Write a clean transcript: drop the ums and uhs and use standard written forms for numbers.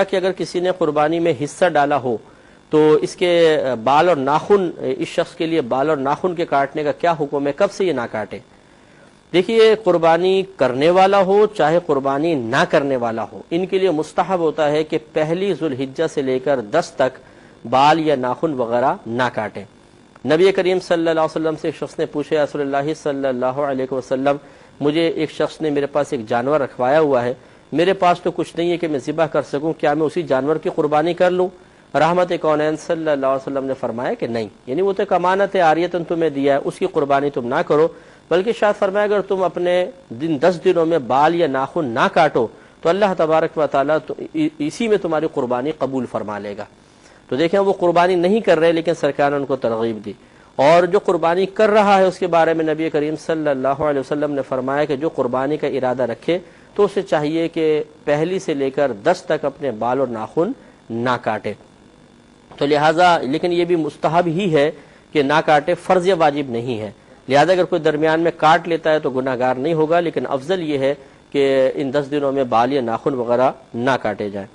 کہ اگر کسی نے قربانی میں حصہ ڈالا ہو تو اس کے بال اور ناخن، اس شخص کے لیے بال اور ناخن کے کاٹنے کا کیا حکم ہے، کب سے یہ نہ کاٹے؟ دیکھیے، قربانی کرنے والا ہو چاہے قربانی نہ کرنے والا ہو، ان کے لیے مستحب ہوتا ہے کہ پہلی ذوالحجہ سے لے کر 10 تک بال یا ناخن وغیرہ نہ کاٹیں۔ نبی کریم صلی اللہ علیہ وسلم سے ایک شخص نے پوچھا، یا رسول اللہ صلی اللہ علیہ وسلم، مجھے ایک شخص نے میرے پاس ایک جانور رکھوایا ہوا ہے، میرے پاس تو کچھ نہیں ہے کہ میں ذبح کر سکوں، کیا میں اسی جانور کی قربانی کر لوں؟ رحمت کونین صلی اللہ علیہ وسلم نے فرمایا کہ نہیں، یعنی وہ تو ایک امانت ہے، عاریتاً تمہیں دیا ہے، اس کی قربانی تم نہ کرو، بلکہ شاید فرمایا اگر تم اپنے 10 دنوں میں بال یا ناخن نہ کاٹو تو اللہ تبارک و تعالیٰ اسی میں تمہاری قربانی قبول فرما لے گا۔ تو دیکھیں، وہ قربانی نہیں کر رہے لیکن سرکار نے ان کو ترغیب دی، اور جو قربانی کر رہا ہے اس کے بارے میں نبی کریم صلی اللہ علیہ وسلم نے فرمایا کہ جو قربانی کا ارادہ رکھے تو اسے چاہیے کہ پہلی سے لے کر 10 تک اپنے بال اور ناخن نہ کاٹے۔ تو لہٰذا لیکن یہ بھی مستحب ہی ہے کہ نہ کاٹے، فرض یا واجب نہیں ہے، لہذا اگر کوئی درمیان میں کاٹ لیتا ہے تو گناہ گار نہیں ہوگا، لیکن افضل یہ ہے کہ ان 10 دنوں میں بال یا ناخن وغیرہ نہ کاٹے جائیں۔